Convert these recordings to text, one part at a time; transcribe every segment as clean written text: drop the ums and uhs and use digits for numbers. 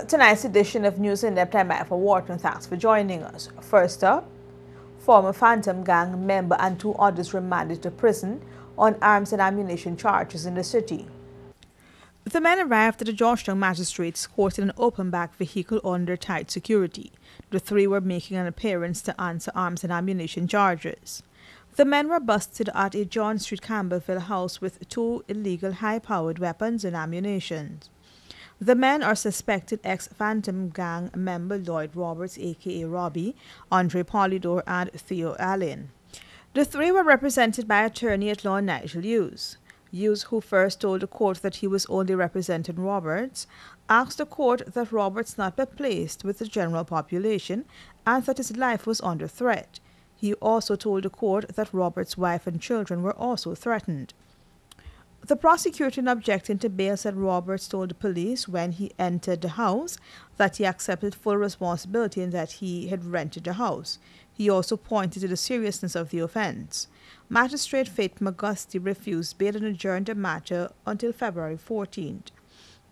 Tonight's edition of News in Depth, I'm Michael Wharton. Thanks for joining us. First up, former Phantom Gang member and 2 others remanded to prison on arms and ammunition charges in the city. The men arrived at the Georgetown Magistrates Court in an open-back vehicle under tight security. The 3 were making an appearance to answer arms and ammunition charges. The men were busted at a John Street Campbellville house with 2 illegal high-powered weapons and ammunition. The men are suspected ex-Phantom Gang member Lloyd Roberts, a.k.a. Robbie, Andre Polydor, and Theo Allen. The 3 were represented by attorney-at-law Nigel Hughes. Hughes, who first told the court that he was only representing Roberts, asked the court that Roberts not be placed with the general population and that his life was under threat. He also told the court that Roberts' wife and children were also threatened. The prosecutor, in objecting to bail, said Roberts told the police when he entered the house that he accepted full responsibility and that he had rented the house. He also pointed to the seriousness of the offense. Magistrate Faith McGusty refused bail and adjourned the matter until February 14th.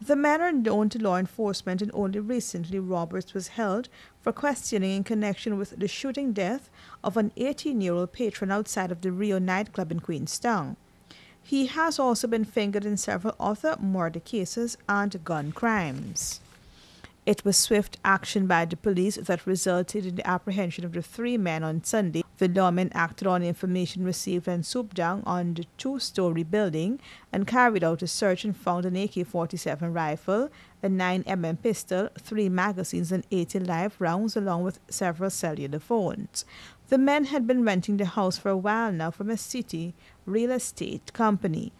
The men are known to law enforcement, and only recently Roberts was held for questioning in connection with the shooting death of an 18-year-old patron outside of the Rio nightclub in Queenstown. He has also been fingered in several other murder cases and gun crimes. It was swift action by the police that resulted in the apprehension of the 3 men on Sunday. The lawmen acted on information received and swooped down on the 2-story building and carried out a search and found an AK-47 rifle, a 9mm pistol, 3 magazines and 80 live rounds, along with several cellular phones. The men had been renting the house for a while now from a city real estate company.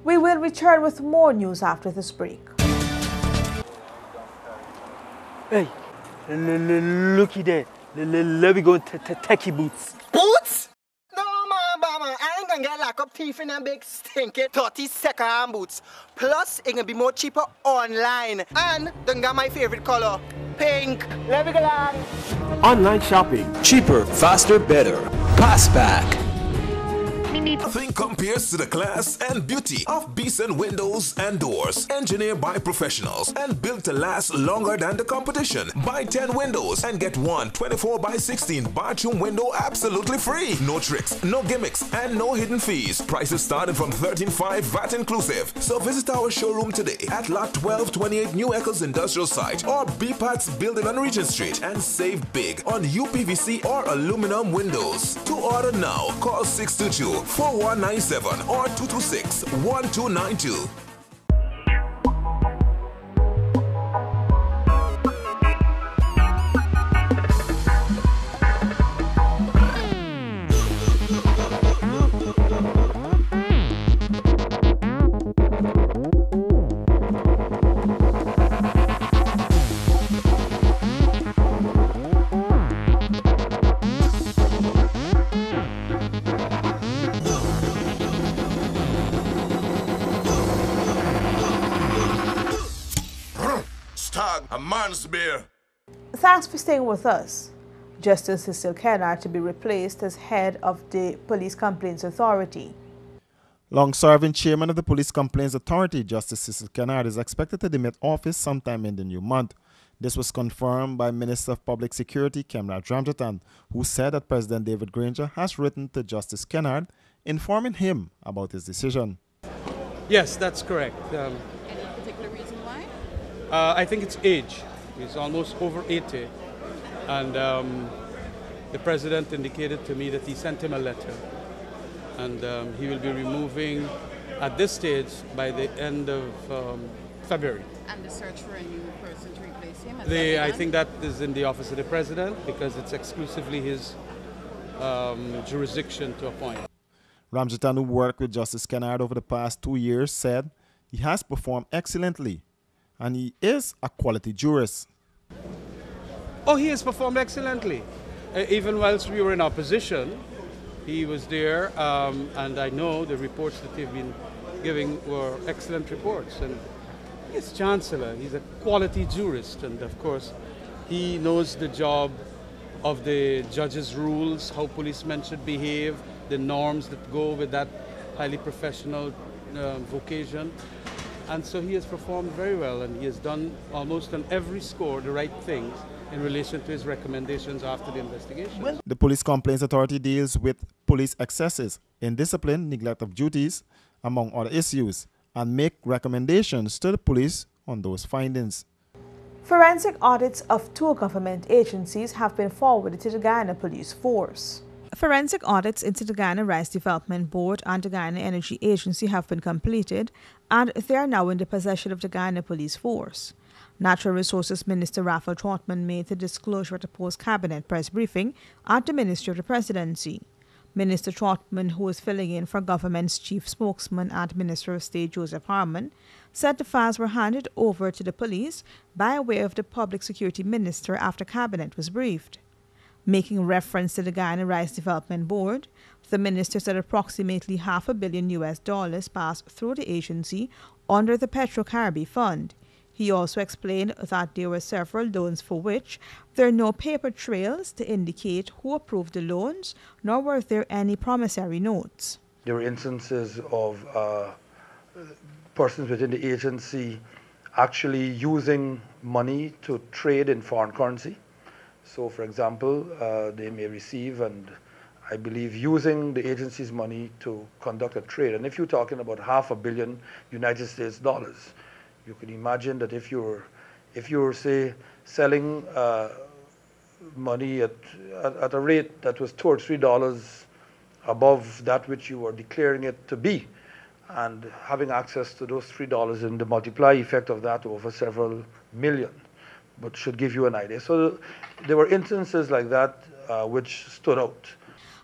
We will return with more news after this break. Hey, looky there. Let me go techie boots. Boots? No, man, I ain't gonna get lock up teeth in them big stinky 30-second boots. Plus, it can be more cheaper online. And then got my favorite color, pink. Let me go along. Online shopping. Cheaper, faster, better. Passback. Nothing compares to the class and beauty of Beeson Windows and Doors. Engineered by professionals and built to last longer than the competition. Buy 10 windows and get one 24x16 bathroom window absolutely free. No tricks, no gimmicks, and no hidden fees. Prices starting from $13.5 VAT inclusive. So visit our showroom today at Lot 1228 New Eccles Industrial Site or BPAT's building on Regent Street and save big on UPVC or aluminum windows. To order now, call 622-4197 or 226-1292. A man's beer. Thanks for staying with us. Justice Cecil Kennard to be replaced as head of the Police Complaints Authority. Long-serving chairman of the Police Complaints Authority, Justice Cecil Kennard, is expected to demit office sometime in the new month. This was confirmed by Minister of Public Security, Kemrat Ramjatan, who said that President David Granger has written to Justice Kennard informing him about his decision. Yes, that's correct. Any particular reason why? I think it's age. He's almost over 80. And the president indicated to me that he sent him a letter. And he will be removing at this stage by the end of February. And the search for a new person to replace him? I think that is in the office of the president because it's exclusively his jurisdiction to appoint. Ramjatan, who worked with Justice Kennard over the past 2 years, said he has performed excellently and he is a quality jurist. Oh, he has performed excellently. Even whilst we were in opposition, he was there, and I know the reports that they've been giving were excellent reports. And he's Chancellor, he's a quality jurist, and of course, he knows the job of the judges' rules, how policemen should behave, the norms that go with that highly professional vocation. And so he has performed very well, and he has done almost on every score the right things in relation to his recommendations after the investigation. The Police Complaints Authority deals with police excesses, indiscipline, neglect of duties, among other issues, and make recommendations to the police on those findings. Forensic audits of 2 government agencies have been forwarded to the Guyana Police Force. Forensic audits into the Guyana Rice Development Board and the Guyana Energy Agency have been completed, and they are now in the possession of the Guyana Police Force. Natural Resources Minister Raphael Trotman made the disclosure at a post-cabinet press briefing at the Ministry of the Presidency. Minister Trotman, who is filling in for government's chief spokesman and Minister of State Joseph Harmon, said the files were handed over to the police by way of the Public Security Minister after cabinet was briefed. Making reference to the Guyana Rice Development Board, the minister said approximately $500 million passed through the agency under the Petro-Caribbean Fund. He also explained that there were several loans for which there are no paper trails to indicate who approved the loans, nor were there any promissory notes. There were instances of persons within the agency actually using money to trade in foreign currency. So, for example, they may receive and I believe using the agency's money to conduct a trade. And if you're talking about $500 million United States dollars, you can imagine that if you're say selling money at a rate that was $2 or $3 above that which you were declaring it to be, and having access to those $3 and the multiply effect of that over several million, but should give you an idea. So there were instances like that which stood out.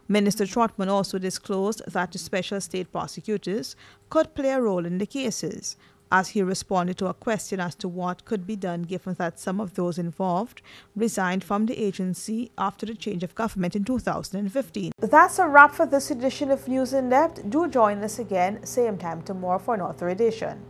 Minister Trotman also disclosed that the special state prosecutors could play a role in the cases, as he responded to a question as to what could be done given that some of those involved resigned from the agency after the change of government in 2015. That's a wrap for this edition of News in Depth. Do join us again, same time tomorrow for another edition.